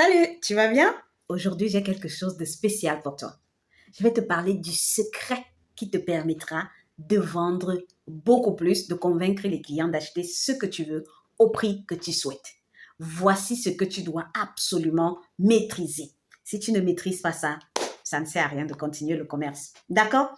Salut, tu vas bien? Aujourd'hui, j'ai quelque chose de spécial pour toi. Je vais te parler du secret qui te permettra de vendre beaucoup plus, de convaincre les clients d'acheter ce que tu veux au prix que tu souhaites. Voici ce que tu dois absolument maîtriser. Si tu ne maîtrises pas ça, ça ne sert à rien de continuer le commerce. D'accord?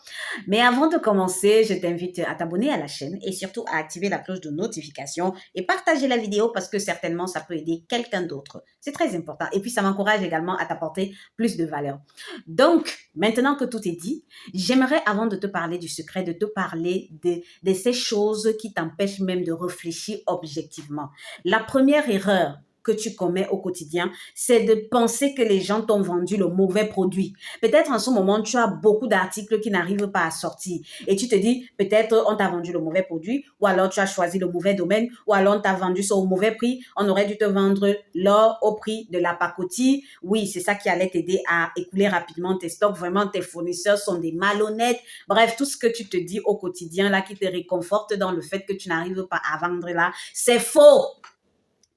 Mais avant de commencer, je t'invite à t'abonner à la chaîne et surtout à activer la cloche de notification et partager la vidéo parce que certainement ça peut aider quelqu'un d'autre. C'est très important. Et puis ça m'encourage également à t'apporter plus de valeur. Donc, maintenant que tout est dit, j'aimerais avant de te parler du secret, de te parler de ces choses qui t'empêchent même de réfléchir objectivement. La première erreur que tu commets au quotidien, c'est de penser que les gens t'ont vendu le mauvais produit. Peut-être en ce moment, tu as beaucoup d'articles qui n'arrivent pas à sortir et tu te dis, peut-être on t'a vendu le mauvais produit ou alors tu as choisi le mauvais domaine ou alors on t'a vendu ça au mauvais prix. On aurait dû te vendre l'or au prix de la pacotille. Oui, c'est ça qui allait t'aider à écouler rapidement tes stocks. Vraiment, tes fournisseurs sont des malhonnêtes. Bref, tout ce que tu te dis au quotidien là qui te réconforte dans le fait que tu n'arrives pas à vendre là, c'est faux.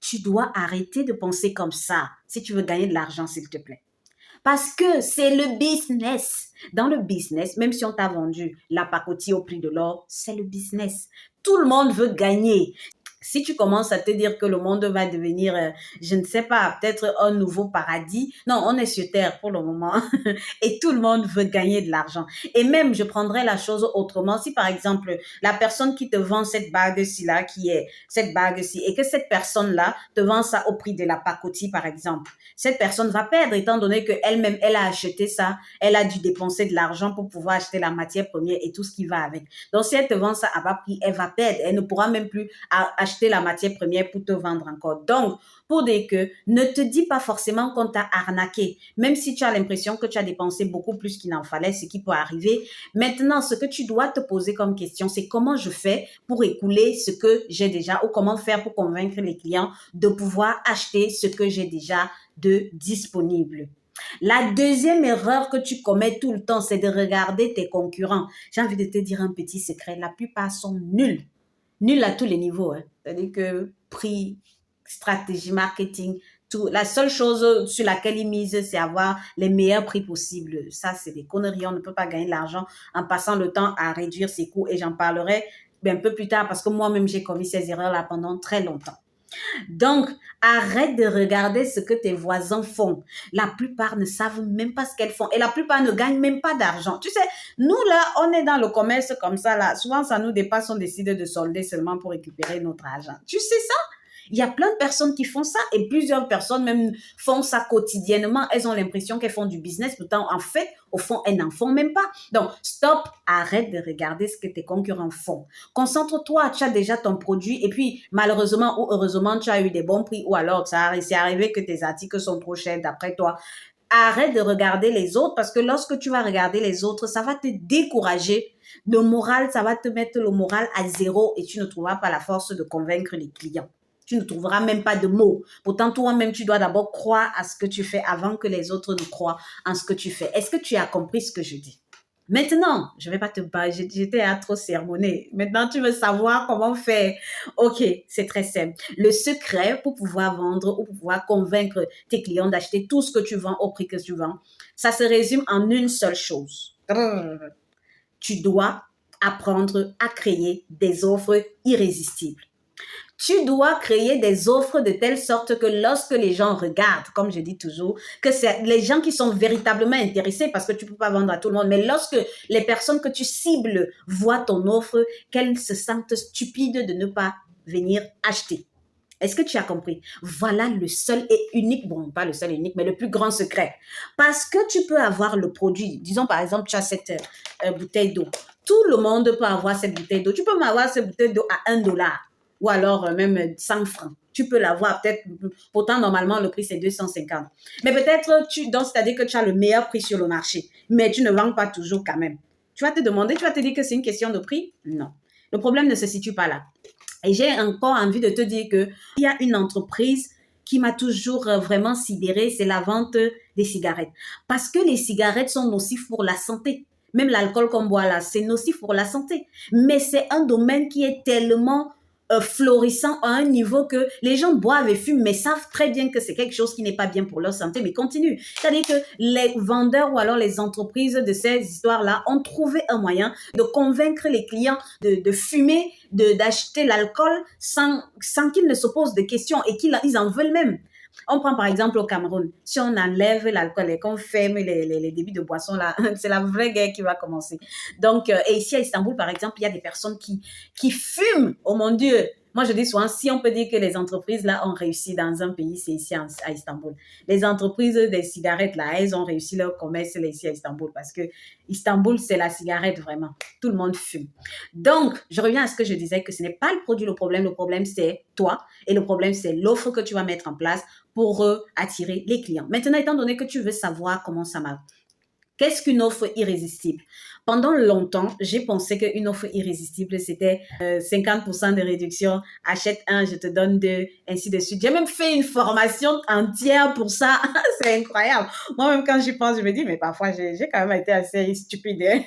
Tu dois arrêter de penser comme ça si tu veux gagner de l'argent, s'il te plaît. Parce que c'est le business. Dans le business, même si on t'a vendu la pacotille au prix de l'or, c'est le business. Tout le monde veut gagner. Si tu commences à te dire que le monde va devenir, je ne sais pas, peut-être un nouveau paradis. Non, on est sur Terre pour le moment et tout le monde veut gagner de l'argent. Et même, je prendrais la chose autrement. Si par exemple, la personne qui te vend cette bague-ci là, qui est cette bague-ci, et que cette personne-là te vend ça au prix de la pacotille, par exemple, cette personne va perdre étant donné qu'elle-même, elle a acheté ça, elle a dû dépenser de l'argent pour pouvoir acheter la matière première et tout ce qui va avec. Donc, si elle te vend ça à bas prix, elle va perdre. Elle ne pourra même plus acheter la matière première pour te vendre encore. Donc, pour dire que ne te dis pas forcément qu'on t'a arnaqué, même si tu as l'impression que tu as dépensé beaucoup plus qu'il n'en fallait, ce qui peut arriver. Maintenant, ce que tu dois te poser comme question, c'est comment je fais pour écouler ce que j'ai déjà ou comment faire pour convaincre les clients de pouvoir acheter ce que j'ai déjà de disponible. La deuxième erreur que tu commets tout le temps, c'est de regarder tes concurrents. J'ai envie de te dire un petit secret, la plupart sont nuls. Nuls à tous les niveaux. Hein. C'est-à-dire que prix, stratégie, marketing, tout. La seule chose sur laquelle ils misent, c'est avoir les meilleurs prix possibles. Ça, c'est des conneries. On ne peut pas gagner de l'argent en passant le temps à réduire ses coûts. Et j'en parlerai un peu plus tard parce que moi-même, j'ai commis ces erreurs-là pendant très longtemps. Donc, arrête de regarder ce que tes voisins font. La plupart ne savent même pas ce qu'elles font et la plupart ne gagnent même pas d'argent. Tu sais, nous là, on est dans le commerce comme ça là. Souvent, ça nous dépasse, on décide de solder seulement pour récupérer notre argent. Tu sais ça? Il y a plein de personnes qui font ça et plusieurs personnes même font ça quotidiennement. Elles ont l'impression qu'elles font du business, pourtant en fait, au fond, elles n'en font même pas. Donc, stop, arrête de regarder ce que tes concurrents font. Concentre-toi, tu as déjà ton produit et puis malheureusement ou heureusement, tu as eu des bons prix ou alors c'est arrivé que tes articles sont trop chers d'après toi. Arrête de regarder les autres parce que lorsque tu vas regarder les autres, ça va te décourager. Le moral, ça va te mettre le moral à zéro et tu ne trouveras pas la force de convaincre les clients. Tu ne trouveras même pas de mots. Pourtant, toi-même, tu dois d'abord croire à ce que tu fais avant que les autres ne croient en ce que tu fais. Est-ce que tu as compris ce que je dis? Maintenant, je ne vais pas te parler, j'étais à trop sermonner. Maintenant, tu veux savoir comment faire. Ok, c'est très simple. Le secret pour pouvoir vendre ou pour pouvoir convaincre tes clients d'acheter tout ce que tu vends au prix que tu vends, ça se résume en une seule chose. Tu dois apprendre à créer des offres irrésistibles. Tu dois créer des offres de telle sorte que lorsque les gens regardent, comme je dis toujours, que c'est les gens qui sont véritablement intéressés parce que tu ne peux pas vendre à tout le monde, mais lorsque les personnes que tu cibles voient ton offre, qu'elles se sentent stupides de ne pas venir acheter. Est-ce que tu as compris? Voilà le seul et unique, bon, pas le seul et unique, mais le plus grand secret. Parce que tu peux avoir le produit. Disons, par exemple, tu as cette bouteille d'eau. Tout le monde peut avoir cette bouteille d'eau. Tu peux m'avoir cette bouteille d'eau à $1 ou alors même 100 francs. Tu peux l'avoir peut-être, pourtant normalement le prix c'est 250. Mais peut-être donc c'est-à-dire que tu as le meilleur prix sur le marché, mais tu ne vends pas toujours quand même. Tu vas te demander, tu vas te dire que c'est une question de prix? Non. Le problème ne se situe pas là. Et j'ai encore envie de te dire que il y a une entreprise qui m'a toujours vraiment sidérée, c'est la vente des cigarettes. Parce que les cigarettes sont nocives pour la santé. Même l'alcool qu'on boit là, c'est nocif pour la santé. Mais c'est un domaine qui est tellement florissant à un niveau que les gens boivent et fument, mais savent très bien que c'est quelque chose qui n'est pas bien pour leur santé, mais continue. C'est-à-dire que les vendeurs ou alors les entreprises de ces histoires-là ont trouvé un moyen de convaincre les clients de fumer, d'acheter l'alcool sans qu'ils ne se posent de questions et qu'ils en veulent même. On prend par exemple au Cameroun, si on enlève l'alcool et qu'on ferme les débits de boissons, là, c'est la vraie guerre qui va commencer. Donc, et ici à Istanbul, par exemple, il y a des personnes qui fument. Oh mon Dieu! Moi, je dis souvent, si on peut dire que les entreprises là ont réussi dans un pays, c'est ici à Istanbul. Les entreprises des cigarettes là, elles ont réussi leur commerce là, ici à Istanbul parce que Istanbul, c'est la cigarette vraiment. Tout le monde fume. Donc, je reviens à ce que je disais, que ce n'est pas le produit le problème c'est toi et le problème c'est l'offre que tu vas mettre en place pour attirer les clients. Maintenant, étant donné que tu veux savoir comment ça marche, qu'est-ce qu'une offre irrésistible? Pendant longtemps, j'ai pensé qu'une offre irrésistible, c'était 50% de réduction, achète un, je te donne deux, ainsi de suite. J'ai même fait une formation entière pour ça. C'est incroyable. Moi-même, quand j'y pense, je me dis, mais parfois, j'ai quand même été assez stupide. Hein?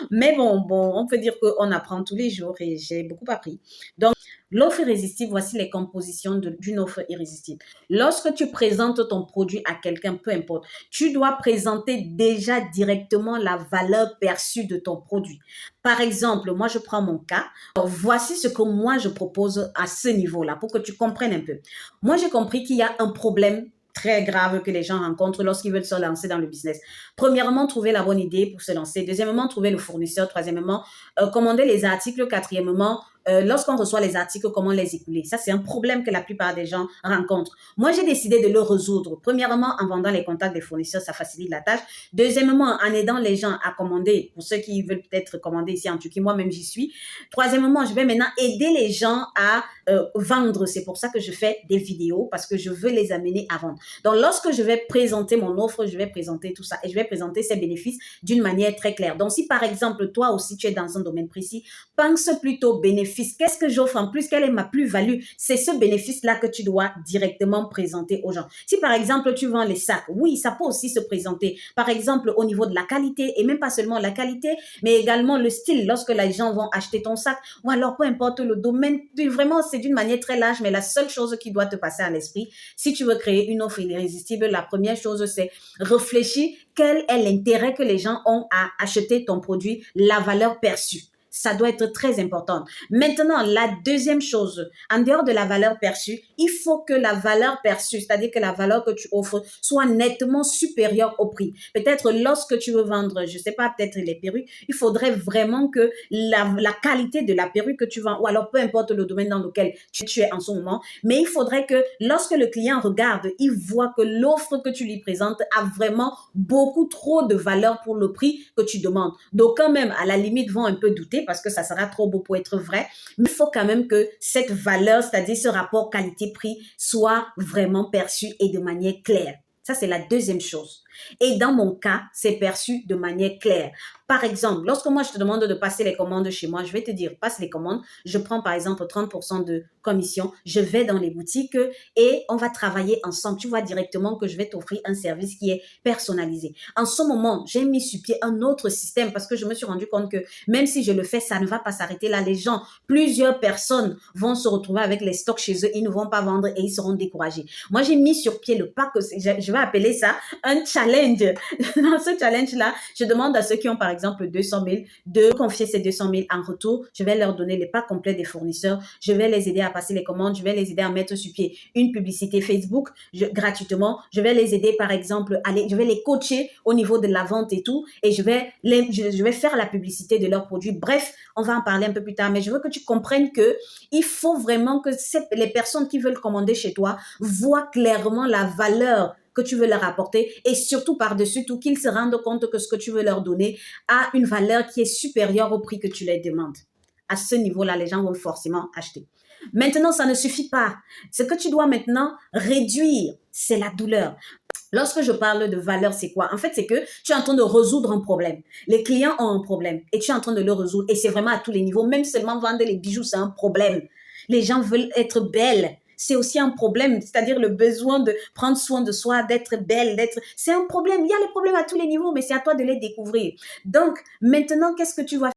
Mais bon, on peut dire qu'on apprend tous les jours et j'ai beaucoup appris. Donc, l'offre irrésistible, voici les compositions d'une offre irrésistible. Lorsque tu présentes ton produit à quelqu'un, peu importe, tu dois présenter déjà directement la valeur perçue de ton produit. Par exemple, moi, je prends mon cas. Voici ce que moi, je propose à ce niveau-là pour que tu comprennes un peu. Moi, j'ai compris qu'il y a un problème très grave que les gens rencontrent lorsqu'ils veulent se lancer dans le business. Premièrement, trouver la bonne idée pour se lancer. Deuxièmement, trouver le fournisseur. Troisièmement, commander les articles. Quatrièmement, lorsqu'on reçoit les articles, comment les écouler. Ça, c'est un problème que la plupart des gens rencontrent. Moi, j'ai décidé de le résoudre. Premièrement, en vendant les contacts des fournisseurs, ça facilite la tâche. Deuxièmement, en aidant les gens à commander, pour ceux qui veulent peut-être commander ici en Turquie, moi-même j'y suis. Troisièmement, je vais maintenant aider les gens à vendre. C'est pour ça que je fais des vidéos, parce que je veux les amener à vendre. Donc, lorsque je vais présenter mon offre, je vais présenter tout ça et je vais présenter ses bénéfices d'une manière très claire. Donc, si par exemple, toi aussi, tu es dans un domaine précis, pense plutôt bénéfice. Qu'est-ce que j'offre en plus? Quelle est ma plus-value? C'est ce bénéfice-là que tu dois directement présenter aux gens. Si par exemple, tu vends les sacs, oui, ça peut aussi se présenter. Par exemple, au niveau de la qualité, et même pas seulement la qualité, mais également le style, lorsque les gens vont acheter ton sac, ou alors peu importe le domaine, vraiment, c'est d'une manière très large, mais la seule chose qui doit te passer à l'esprit, si tu veux créer une offre irrésistible, la première chose, c'est réfléchir quel est l'intérêt que les gens ont à acheter ton produit, la valeur perçue. Ça doit être très important. Maintenant, la deuxième chose, en dehors de la valeur perçue, il faut que la valeur perçue, c'est-à-dire que la valeur que tu offres, soit nettement supérieure au prix. Peut-être lorsque tu veux vendre, je sais pas, peut-être les perruques, il faudrait vraiment que la qualité de la perruque que tu vends, ou alors peu importe le domaine dans lequel tu es en ce moment, mais il faudrait que lorsque le client regarde, il voit que l'offre que tu lui présentes a vraiment beaucoup trop de valeur pour le prix que tu demandes. Donc quand même, à la limite, vont un peu douter parce que ça sera trop beau pour être vrai. Mais il faut quand même que cette valeur, c'est-à-dire ce rapport qualité-prix, soit vraiment perçu et de manière claire. Ça, c'est la deuxième chose. Et dans mon cas, c'est perçu de manière claire. Par exemple, lorsque moi, je te demande de passer les commandes chez moi, je vais te dire, passe les commandes. Je prends par exemple 30% de commission. Je vais dans les boutiques et on va travailler ensemble. Tu vois directement que je vais t'offrir un service qui est personnalisé. En ce moment, j'ai mis sur pied un autre système parce que je me suis rendu compte que même si je le fais, ça ne va pas s'arrêter là. Les gens, plusieurs personnes vont se retrouver avec les stocks chez eux. Ils ne vont pas vendre et ils seront découragés. Moi, j'ai mis sur pied le pack, je vais appeler ça un challenge. Dans ce challenge-là, je demande à ceux qui ont par exemple 200 000 de confier ces 200 000 en retour. Je vais leur donner les packs complets des fournisseurs. Je vais les aider à passer les commandes. Je vais les aider à mettre sur pied une publicité Facebook gratuitement. Je vais les aider par exemple, je vais les coacher au niveau de la vente et tout. Et je vais faire la publicité de leurs produits. Bref, on va en parler un peu plus tard. Mais je veux que tu comprennes que il faut vraiment que les personnes qui veulent commander chez toi voient clairement la valeur que tu veux leur apporter et surtout par-dessus tout qu'ils se rendent compte que ce que tu veux leur donner a une valeur qui est supérieure au prix que tu leur demandes. À ce niveau-là, les gens vont forcément acheter. Maintenant, ça ne suffit pas. Ce que tu dois maintenant réduire, c'est la douleur. Lorsque je parle de valeur, c'est quoi? En fait, c'est que tu es en train de résoudre un problème. Les clients ont un problème et tu es en train de le résoudre et c'est vraiment à tous les niveaux. Même seulement vendre les bijoux, c'est un problème. Les gens veulent être belles. C'est aussi un problème, c'est-à-dire le besoin de prendre soin de soi, d'être belle, c'est un problème. Il y a les problèmes à tous les niveaux, mais c'est à toi de les découvrir. Donc, maintenant, qu'est-ce que tu vas